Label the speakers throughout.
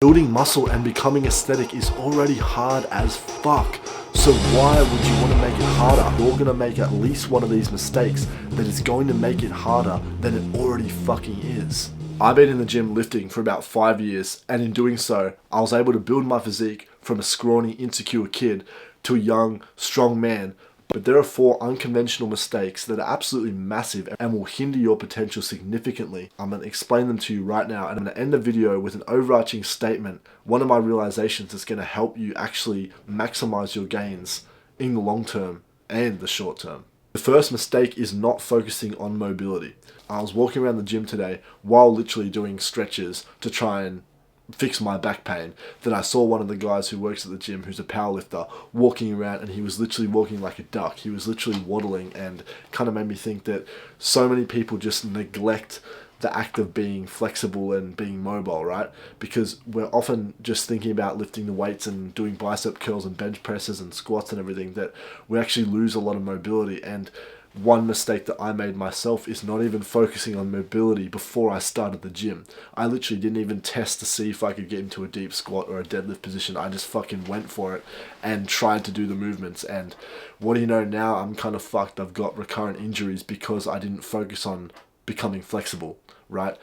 Speaker 1: Building muscle and becoming aesthetic is already hard as fuck. So why would you want to make it harder? You're gonna make at least one of these mistakes that is going to make it harder than it already fucking is. I've been in the gym lifting for about 5 years, and in doing so, I was able to build my physique from a scrawny, insecure kid to a young, strong man. But there are 4 unconventional mistakes that are absolutely massive and will hinder your potential significantly. I'm going to explain them to you right now, and I'm going to end the video with an overarching statement, one of my realizations that's going to help you actually maximize your gains in the long term and the short term. The first mistake is not focusing on mobility. I was walking around the gym today while literally doing stretches to try and fix my back pain, that I saw one of the guys who works at the gym, who's a powerlifter, walking around, and he was literally walking like a duck. He was literally waddling, and kind of made me think that so many people just neglect the act of being flexible and being mobile, right? Because we're often just thinking about lifting the weights and doing bicep curls and bench presses and squats and everything, that we actually lose a lot of mobility. And one mistake that I made myself is not even focusing on mobility before I started the gym. I literally didn't even test to see if I could get into a deep squat or a deadlift position. I just fucking went for it and tried to do the movements. And what do you know, now I'm kind of fucked. I've got recurrent injuries because I didn't focus on becoming flexible, right?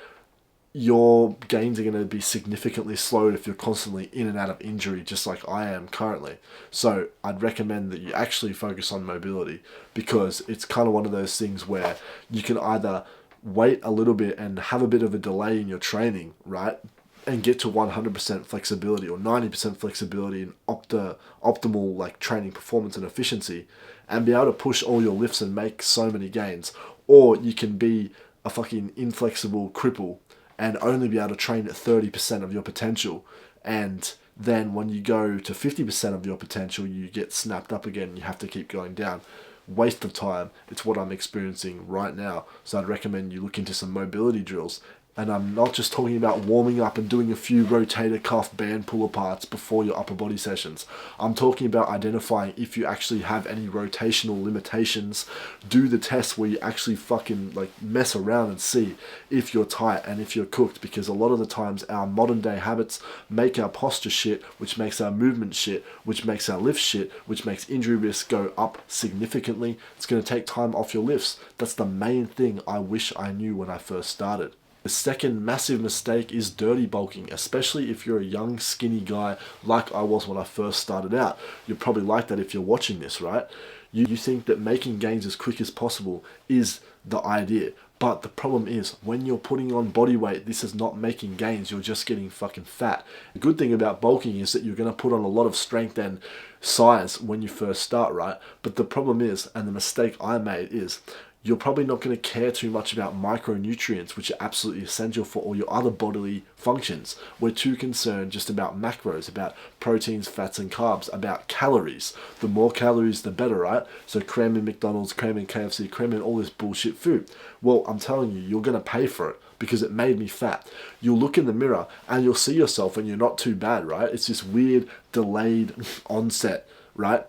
Speaker 1: Your gains are going to be significantly slowed if you're constantly in and out of injury, just like I am currently. So I'd recommend that you actually focus on mobility, because it's kind of one of those things where you can either wait a little bit and have a bit of a delay in your training, right? And get to 100% flexibility or 90% flexibility and optimal like training performance and efficiency, and be able to push all your lifts and make so many gains. Or you can be a fucking inflexible cripple and only be able to train at 30% of your potential, and then when you go to 50% of your potential, you get snapped up again and you have to keep going down. Waste of time. It's what I'm experiencing right now. So I'd recommend you look into some mobility drills. And I'm not just talking about warming up and doing a few rotator cuff band pull aparts before your upper body sessions. I'm talking about identifying if you actually have any rotational limitations. Do the test where you actually fucking like mess around and see if you're tight and if you're cooked, because a lot of the times our modern day habits make our posture shit, which makes our movement shit, which makes our lift shit, which makes injury risk go up significantly. It's going to take time off your lifts. That's the main thing I wish I knew when I first started. The second massive mistake is dirty bulking, especially if you're a young, skinny guy like I was when I first started out. You're probably like that if you're watching this, right? You think that making gains as quick as possible is the idea. But the problem is, when you're putting on body weight, this is not making gains, you're just getting fucking fat. The good thing about bulking is that you're going to put on a lot of strength and size when you first start, right? But the problem is, and the mistake I made is, you're probably not going to care too much about micronutrients, which are absolutely essential for all your other bodily functions. We're too concerned just about macros, about proteins, fats, and carbs, about calories. The more calories, the better, right? So cram in McDonald's, cram in KFC, cram in all this bullshit food. Well, I'm telling you, you're going to pay for it, because it made me fat. You'll look in the mirror and you'll see yourself and you're not too bad, right? It's this weird delayed onset, right?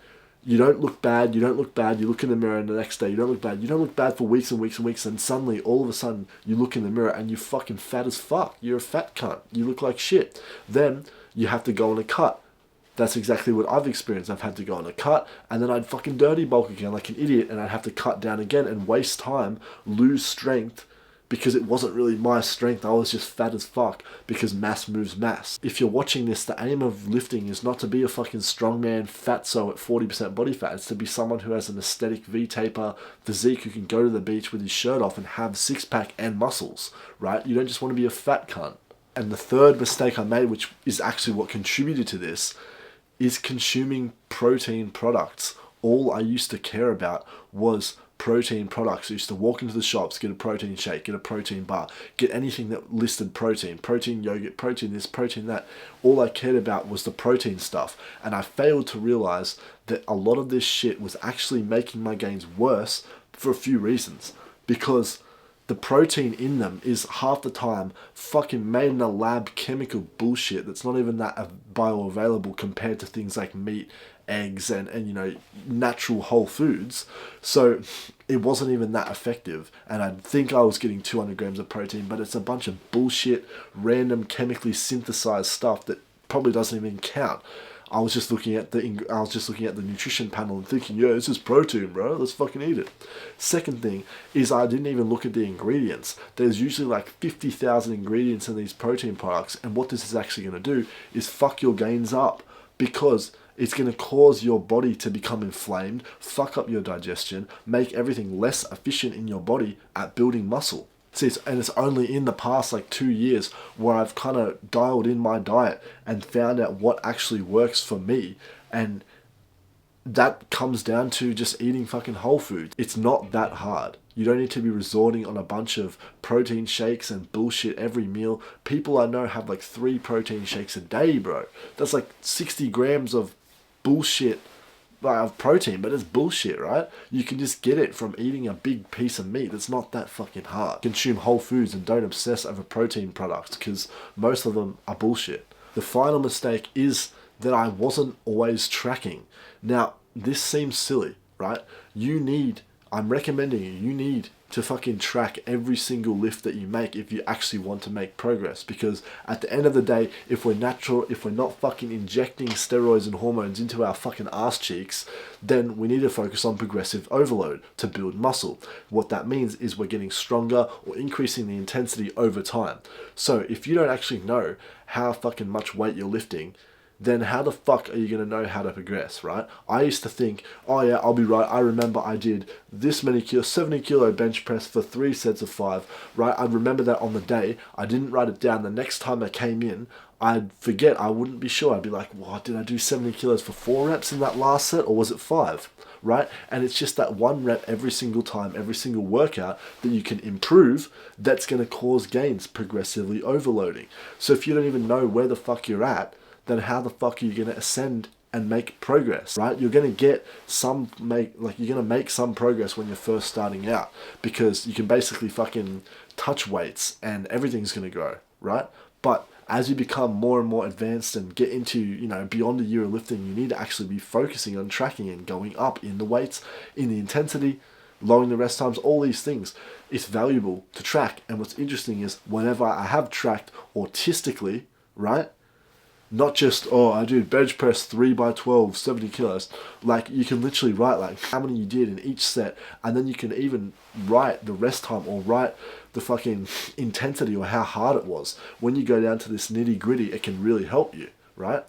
Speaker 1: You don't look bad, you don't look bad, you look in the mirror and the next day you don't look bad. You don't look bad for weeks and weeks and weeks, and suddenly, all of a sudden, you look in the mirror and you're fucking fat as fuck. You're a fat cunt. You look like shit. Then, you have to go on a cut. That's exactly what I've experienced. I've had to go on a cut, and then I'd fucking dirty bulk again like an idiot, and I'd have to cut down again and waste time, lose strength, because it wasn't really my strength. I was just fat as fuck, because mass moves mass. If you're watching this, the aim of lifting is not to be a fucking strongman fatso at 40% body fat. It's to be someone who has an aesthetic V-taper physique, who can go to the beach with his shirt off and have six-pack and muscles, right? You don't just want to be a fat cunt. And the third mistake I made, which is actually what contributed to this, is consuming protein products. All I used to care about was protein products. I used to walk into the shops, get a protein shake, get a protein bar, get anything that listed protein yogurt, protein this, protein that. All I cared about was the protein stuff, and I failed to realize that a lot of this shit was actually making my gains worse for a few reasons, because the protein in them is half the time fucking made in a lab chemical bullshit that's not even that bioavailable compared to things like meat, eggs, and you know, natural whole foods. So it wasn't even that effective, and I think I was getting 200 grams of protein, but it's a bunch of bullshit, random chemically synthesized stuff that probably doesn't even count. I was just looking at the nutrition panel and thinking, yeah, this is protein, bro. Let's fucking eat it. Second thing is I didn't even look at the ingredients. There's usually like 50,000 ingredients in these protein products, and what this is actually going to do is fuck your gains up, because it's going to cause your body to become inflamed, fuck up your digestion, make everything less efficient in your body at building muscle. See, it's only in the past like 2 years where I've kind of dialed in my diet and found out what actually works for me. And that comes down to just eating fucking whole foods. It's not that hard. You don't need to be resorting on a bunch of protein shakes and bullshit every meal. People I know have like 3 protein shakes a day, bro. That's like 60 grams of bullshit of protein, but it's bullshit, right? You can just get it from eating a big piece of meat. It's not that fucking hard. Consume whole foods and don't obsess over protein products, because most of them are bullshit. The final mistake is that I wasn't always tracking. Now, this seems silly, right? I'm recommending you need to fucking track every single lift that you make if you actually want to make progress, because at the end of the day, if we're not fucking injecting steroids and hormones into our fucking ass cheeks, then we need to focus on progressive overload to build muscle. What that means is we're getting stronger or increasing the intensity over time. So if you don't actually know how fucking much weight you're lifting, then how the fuck are you going to know how to progress, right? I used to think, oh yeah, I'll be right. I remember I did this many kilos, 70 kilo bench press for 3 sets of 5, right? I'd remember that on the day. I didn't write it down. The next time I came in, I'd forget. I wouldn't be sure. I'd be like, what, did I do 70 kilos for 4 reps in that last set, or was it 5? Right? And it's just that 1 rep every single time, every single workout that you can improve, that's going to cause gains, progressively overloading. So if you don't even know where the fuck you're at, then how the fuck are you going to ascend and make progress, right? You're going to make some progress when you're first starting out, because you can basically fucking touch weights and everything's going to grow, right? But as you become more and more advanced and get into, beyond a year of lifting, you need to actually be focusing on tracking and going up in the weights, in the intensity, lowering the rest times, all these things. It's valuable to track. And what's interesting is whenever I have tracked autistically, right? Not just, oh, I do bench press 3x12, 70 kilos. Like, you can literally write like how many you did in each set, and then you can even write the rest time or write the fucking intensity or how hard it was. When you go down to this nitty gritty, it can really help you, right?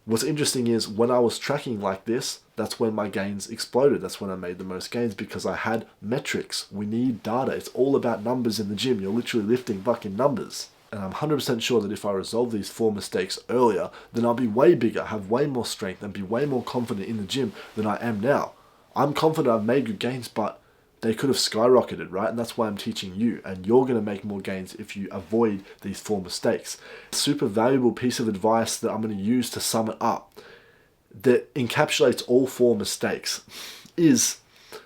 Speaker 1: What's interesting is when I was tracking like this, that's when my gains exploded. That's when I made the most gains, because I had metrics. We need data. It's all about numbers in the gym. You're literally lifting fucking numbers. And I'm 100% sure that if I resolve these 4 mistakes earlier, then I'll be way bigger, have way more strength, and be way more confident in the gym than I am now. I'm confident I've made good gains, but they could have skyrocketed, right? And that's why I'm teaching you. And you're going to make more gains if you avoid these 4 mistakes. A super valuable piece of advice that I'm going to use to sum it up, that encapsulates all 4 mistakes, is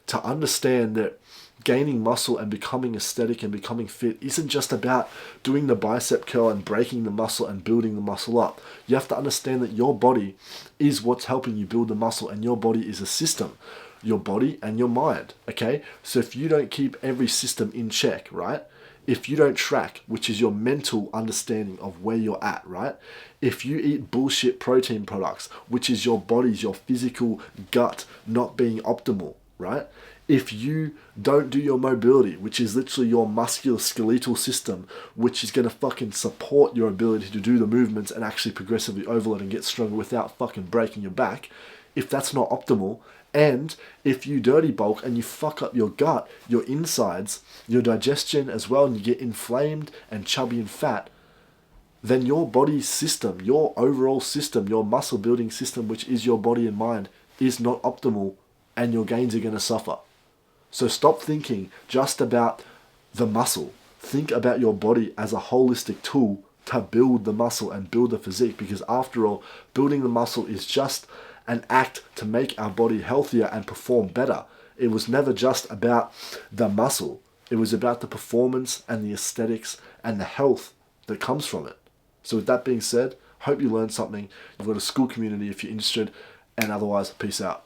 Speaker 1: to understand that gaining muscle and becoming aesthetic and becoming fit isn't just about doing the bicep curl and breaking the muscle and building the muscle up. You have to understand that your body is what's helping you build the muscle, and your body is a system. Your body and your mind, okay? So if you don't keep every system in check, right? If you don't track, which is your mental understanding of where you're at, right? If you eat bullshit protein products, which is your body's, your physical gut not being optimal, right? If you don't do your mobility, which is literally your musculoskeletal system, which is going to fucking support your ability to do the movements and actually progressively overload and get stronger without fucking breaking your back, if that's not optimal, and if you dirty bulk and you fuck up your gut, your insides, your digestion as well, and you get inflamed and chubby and fat, then your body's system, your overall system, your muscle building system, which is your body and mind, is not optimal, and your gains are going to suffer. So stop thinking just about the muscle. Think about your body as a holistic tool to build the muscle and build the physique, because after all, building the muscle is just an act to make our body healthier and perform better. It was never just about the muscle. It was about the performance and the aesthetics and the health that comes from it. So with that being said, hope you learned something. You've got a school community if you're interested, and otherwise, peace out.